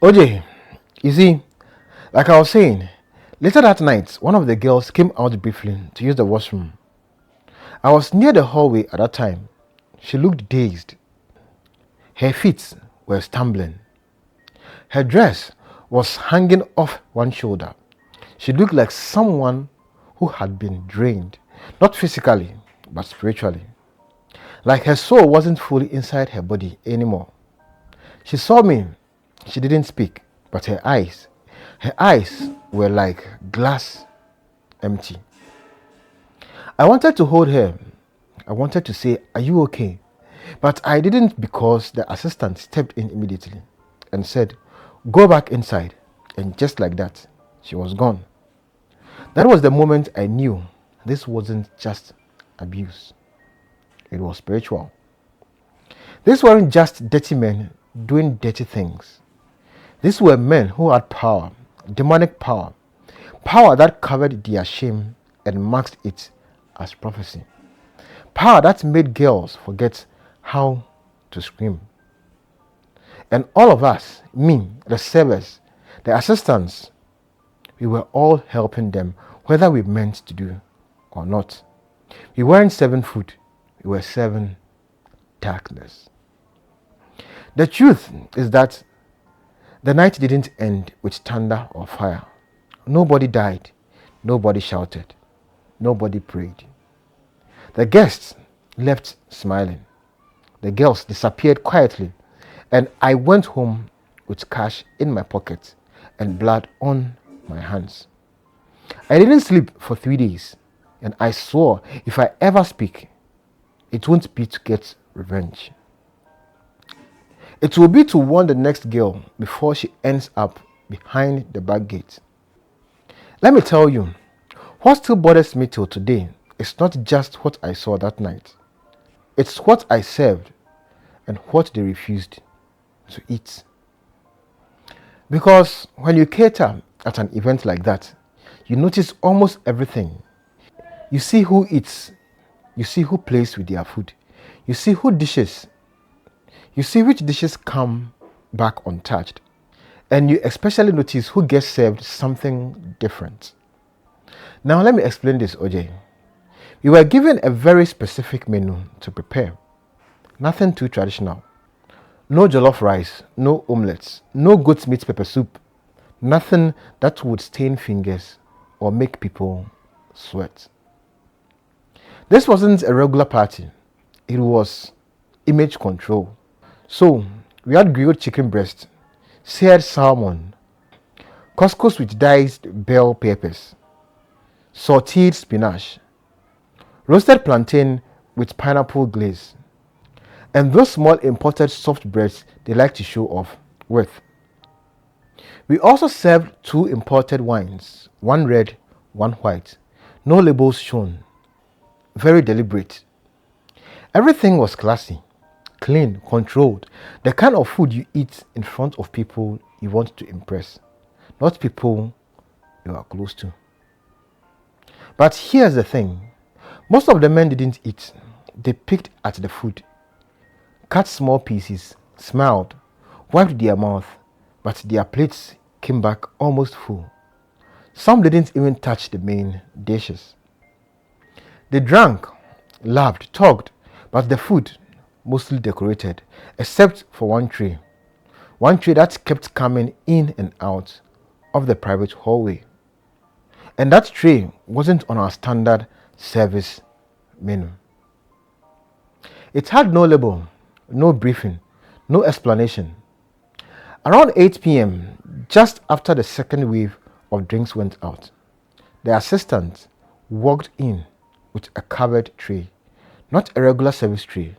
OJ, you see, like I was saying, later that night, one of the girls came out briefly to use the washroom. I was near the hallway at that time. She looked dazed. Her feet were stumbling. Her dress was hanging off one shoulder. She looked like someone who had been drained, not physically, but spiritually. Like her soul wasn't fully inside her body anymore. She saw me. She didn't speak, but her eyes were like glass empty. I wanted to hold her. I wanted to say, "Are you okay?" But I didn't because the assistant stepped in immediately and said, "Go back inside." And just like that, she was gone. That was the moment I knew this wasn't just abuse. It was spiritual. These weren't just dirty men doing dirty things. These were men who had power, demonic power, power that covered their shame and masked it as prophecy. Power that made girls forget how to scream. And all of us, me, the servers, the assistants, we were all helping them, whether we meant to do or not. We weren't serving food, we were serving darkness. The truth is that the night didn't end with thunder or fire. Nobody died, nobody shouted, nobody prayed. The guests left smiling. The girls disappeared quietly, and I went home with cash in my pocket and blood on my hands. I didn't sleep for 3 days, and I swore if I ever speak, it won't be to get revenge. It will be to warn the next girl before she ends up behind the back gate. Let me tell you, what still bothers me till today is not just what I saw that night. It's what I served and what they refused to eat. Because when you cater at an event like that, you notice almost everything. You see who eats, you see who plays with their food, you see who dishes, you see which dishes come back untouched, and you especially notice who gets served something different. Now let me explain this, OJ. We were given a very specific menu to prepare. Nothing too traditional. No jollof rice, no omelets, no goat's meat pepper soup. Nothing that would stain fingers or make people sweat. This wasn't a regular party. It was image control. So, we had grilled chicken breast, seared salmon, couscous with diced bell peppers, sauteed spinach, roasted plantain with pineapple glaze, and those small imported soft breads they like to show off with. We also served 2 imported wines, one red, one white, no labels shown, very deliberate. Everything was classy, clean, controlled, the kind of food you eat in front of people you want to impress, not people you are close to. But here's the thing, most of the men didn't eat. They picked at the food, cut small pieces, smiled, wiped their mouth, but their plates came back almost full. Some didn't even touch the main dishes. They drank, laughed, talked, but the food mostly decorated, except for one tray that kept coming in and out of the private hallway. And that tray wasn't on our standard service menu. It had no label, no briefing, no explanation. Around 8 p.m., just after the second wave of drinks went out, the assistant walked in with a covered tray, not a regular service tray.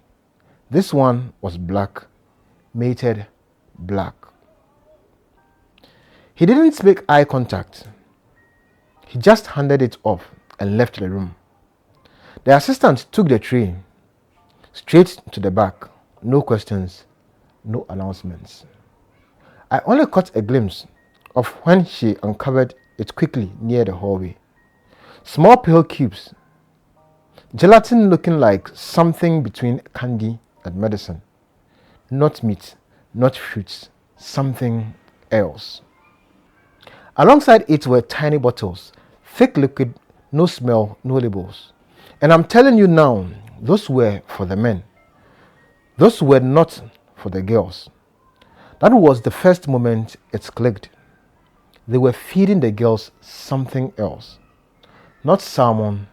This one was black, mated black. He didn't make eye contact. He just handed it off and left the room. The assistant took the tray straight to the back. No questions, no announcements. I only caught a glimpse of when she uncovered it quickly near the hallway. Small pale cubes, gelatin looking like something between candy and medicine. Not meat, not fruits, something else. Alongside it were tiny bottles, thick liquid, no smell, no labels. And I'm telling you now, those were for the men. Those were not for the girls. That was the first moment it clicked. They were feeding the girls something else. Not salmon,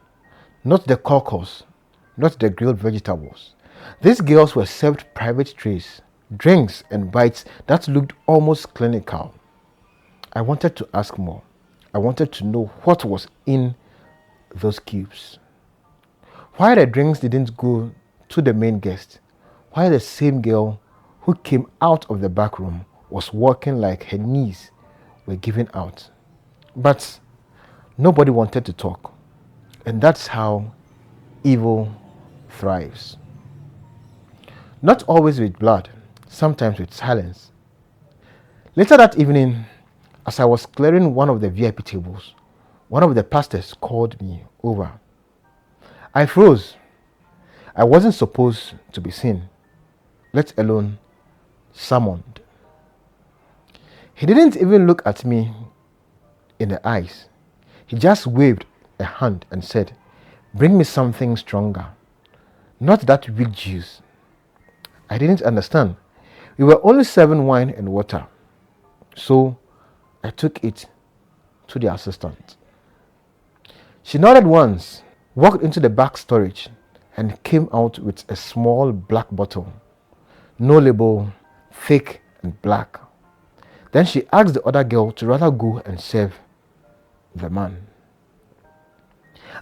not the cockles, not the grilled vegetables. These girls were served private trays, drinks and bites that looked almost clinical. I wanted to ask more. I wanted to know what was in those cubes. Why the drinks didn't go to the main guest? Why the same girl who came out of the back room was walking like her knees were giving out? But nobody wanted to talk. And that's how evil thrives. Not always with blood, sometimes with silence. Later that evening, as I was clearing one of the VIP tables, one of the pastors called me over. I froze. I wasn't supposed to be seen, let alone summoned. He didn't even look at me in the eyes. He just waved a hand and said, "Bring me something stronger, not that weak juice." I didn't understand. We were only serving wine and water. So I took it to the assistant. She nodded once, walked into the back storage, and came out with a small black bottle. No label, thick and black. Then she asked the other girl to rather go and serve the man.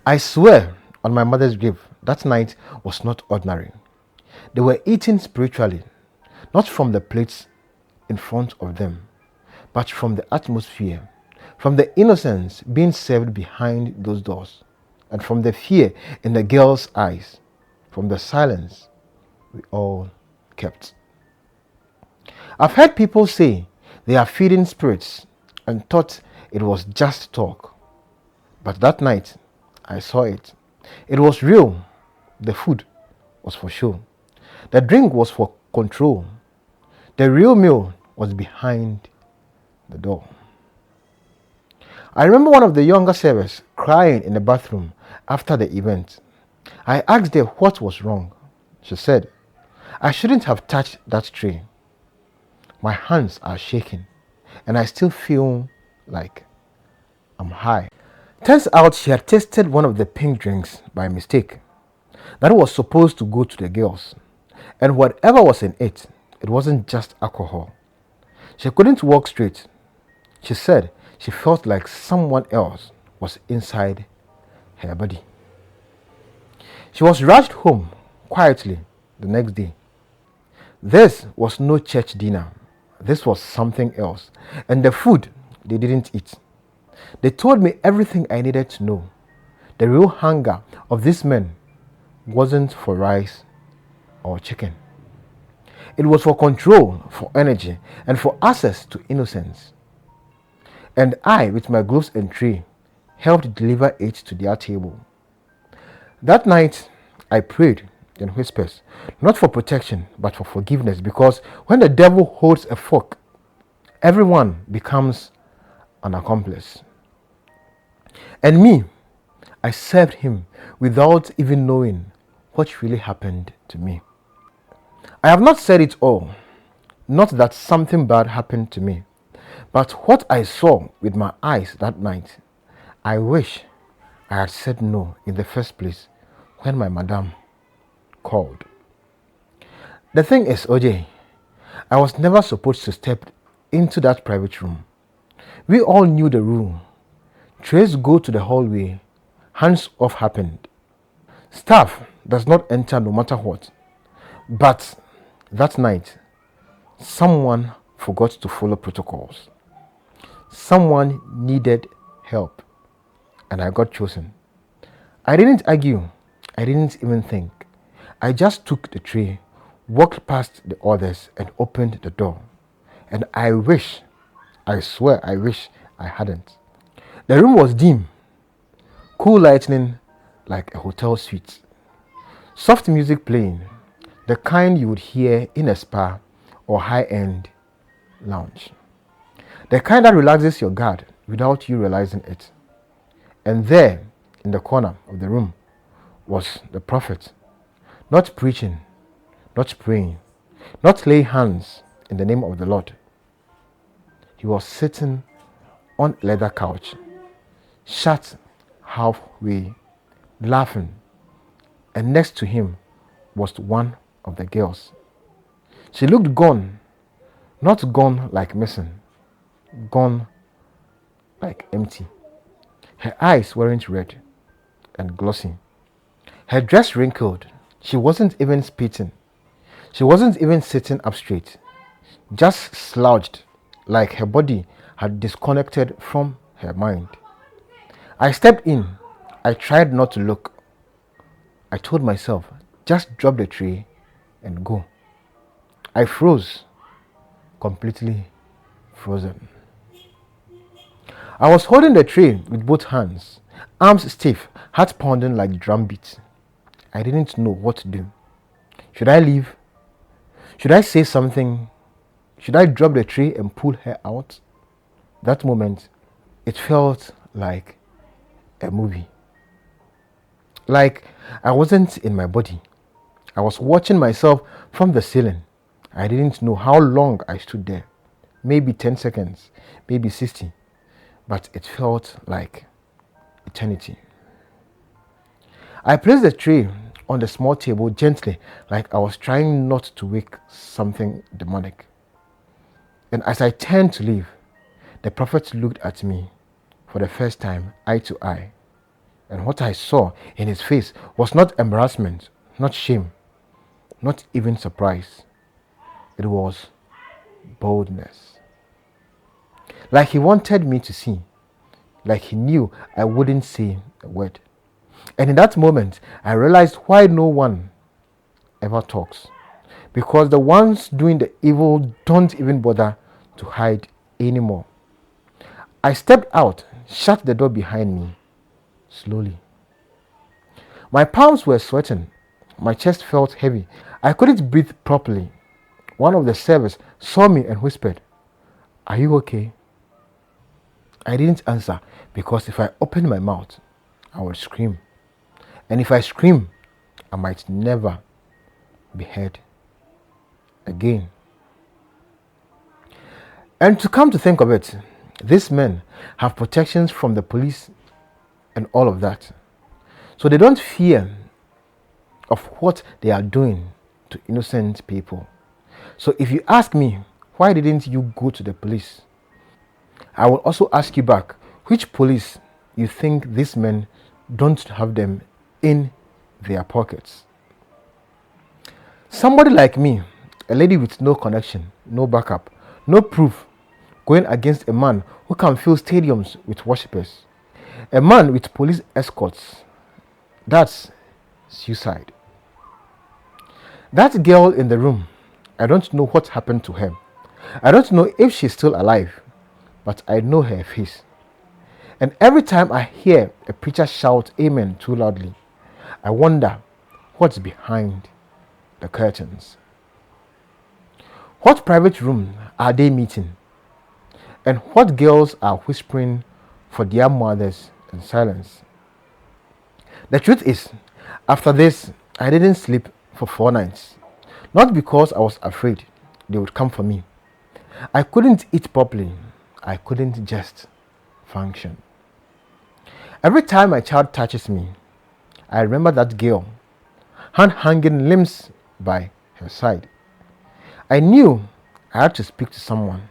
I swear on my mother's grave, that night was not ordinary. They were eating spiritually, not from the plates in front of them, but from the atmosphere, from the innocence being served behind those doors, and from the fear in the girl's eyes, from the silence we all kept. I've heard people say they are feeding spirits and thought it was just talk. But that night, I saw it. It was real. The food was for show. The drink was for control. The real meal was behind the door. I remember one of the younger servers crying in the bathroom after the event. I asked her what was wrong. She said, "I shouldn't have touched that tray. My hands are shaking and I still feel like I'm high." Turns out she had tasted one of the pink drinks by mistake. That was supposed to go to the girls. And whatever was in it, it wasn't just alcohol. She couldn't walk straight. She said she felt like someone else was inside her body. She was rushed home quietly the next day. This was no church dinner. This was something else. And the food they didn't eat. They told me everything I needed to know. The real hunger of these men wasn't for rice or chicken. It was for control, for energy, and for access to innocence. And I, with my gloves and tray, helped deliver it to their table. That night, I prayed in whispers, not for protection, but for forgiveness, because when the devil holds a fork, everyone becomes an accomplice. And me, I served him without even knowing what really happened to me. I have not said it all, not that something bad happened to me, but what I saw with my eyes that night. I wish I had said no in the first place when my madam called. The thing is, OJ, I was never supposed to step into that private room. We all knew the rule. Trays go to the hallway, hands off happened. Staff does not enter no matter what. But that night, someone forgot to follow protocols. Someone needed help, and I got chosen. I didn't argue. I didn't even think. I just took the tray, walked past the others, and opened the door. And I swear I wish I hadn't. The room was dim, cool lighting like a hotel suite. Soft music playing, the kind you would hear in a spa or high-end lounge. The kind that relaxes your guard without you realizing it. And there, in the corner of the room, was the prophet, not preaching, not praying, not laying hands in the name of the Lord. He was sitting on a leather couch, shut halfway, laughing, and next to him was one of the girls. She looked gone, not gone like missing, gone like empty. Her eyes weren't red and glossy. Her dress wrinkled. She wasn't even spitting. She wasn't even sitting up straight, just slouched, like her body had disconnected from her mind. I stepped in. I tried not to look. I told myself, just drop the tray and go. I froze, completely frozen. I was holding the tray with both hands, arms stiff, heart pounding like drum beats. I didn't know what to do. Should I leave? Should I say something? Should I drop the tray and pull her out? That moment, it felt like a movie. Like I wasn't in my body. I was watching myself from the ceiling. I didn't know how long I stood there. Maybe 10 seconds, maybe 60. But it felt like eternity. I placed the tray on the small table gently, like I was trying not to wake something demonic. And as I turned to leave, the prophet looked at me for the first time, eye to eye. And what I saw in his face was not embarrassment, not shame, not even surprise. It was boldness. Like he wanted me to see, like he knew I wouldn't say a word. And in that moment, I realized why no one ever talks. Because the ones doing the evil don't even bother to hide anymore. I stepped out, shut the door behind me, slowly. My palms were sweating. My chest felt heavy. I couldn't breathe properly. One of the servers saw me and whispered, "Are you okay?" I didn't answer because if I opened my mouth, I would scream. And if I scream, I might never be heard again. And to come to think of it, these men have protections from the police and all of that. So they don't fear of what they are doing to innocent people. So if you ask me, why didn't you go to the police? I will also ask you back, which police you think these men don't have them in their pockets? Somebody like me, a lady with no connection, no backup, no proof, going against a man who can fill stadiums with worshippers, a man with police escorts. That's suicide. That girl in the room, I don't know what happened to her. I don't know if she's still alive, but I know her face. And every time I hear a preacher shout amen too loudly, I wonder what's behind the curtains. What private room are they meeting? And what girls are whispering for their mothers in silence? The truth is, after this, I didn't sleep for 4 nights. Not because I was afraid they would come for me. I couldn't eat properly. I couldn't just function. Every time my child touches me, I remember that girl, hand hanging limbs by her side. I knew I had to speak to someone,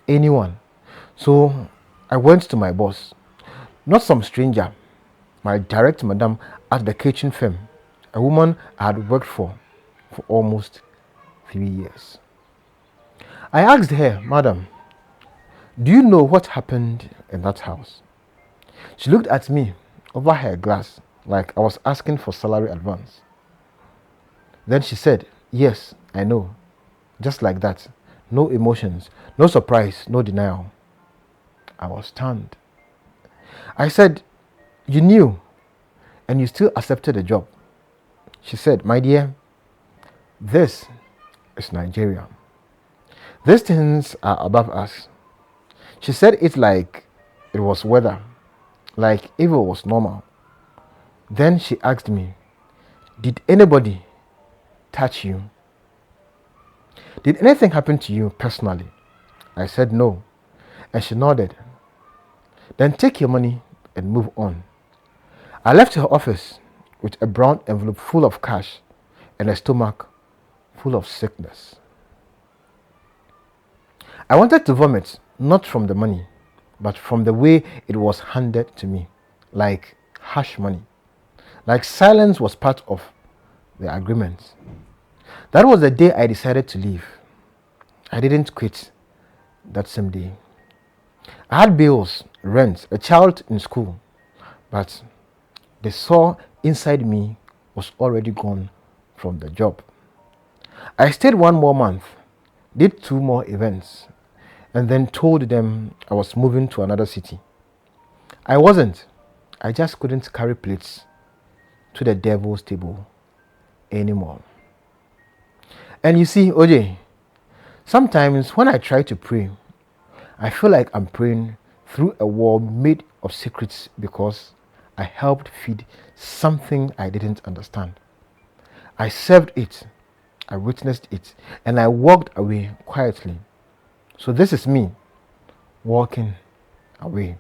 anyone. So I went to my boss, not some stranger, my direct madam at the kitchen firm, a woman I had worked for almost 3 years. I asked her, "Madam, do you know what happened in that house?" She looked at me over her glass like I was asking for salary advance. Then she said, "Yes, I know." Just like that. No emotions, no surprise, no denial. I was stunned. I said, "You knew and you still accepted the job." She said, "My dear, this is Nigeria. These things are above us. She said it like it was weather, like if it was normal. Then she asked me, "Did anybody touch you? Did anything happen to you personally?" I said no, and she nodded. "Then take your money and move on." I left her office with a brown envelope full of cash and a stomach full of sickness. I wanted to vomit, not from the money, but from the way it was handed to me, like hush money, like silence was part of the agreement. That was the day I decided to leave. I didn't quit that same day. I had bills, rent, a child in school, but the soul inside me was already gone from the job. I stayed 1 more month, did 2 more events, and then told them I was moving to another city. I wasn't. I just couldn't carry plates to the devil's table anymore. And you see, OJ, sometimes when I try to pray, I feel like I'm praying through a wall made of secrets because I helped feed something I didn't understand. I served it, I witnessed it, and I walked away quietly. So this is me walking away.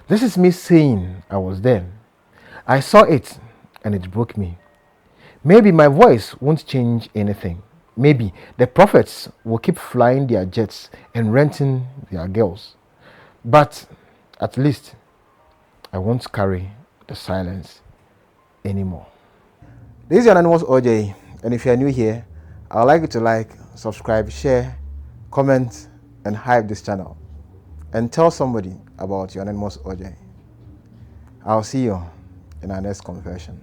This is me saying I was there. I saw it and it broke me. Maybe my voice won't change anything. Maybe the prophets will keep flying their jets and renting their girls. But at least I won't carry the silence anymore. This is Anonymous OJ, and if you are new here, I would like you to like, subscribe, share, comment, and hype this channel. And tell somebody about your Anonymous OJ. I'll see you in our next confession.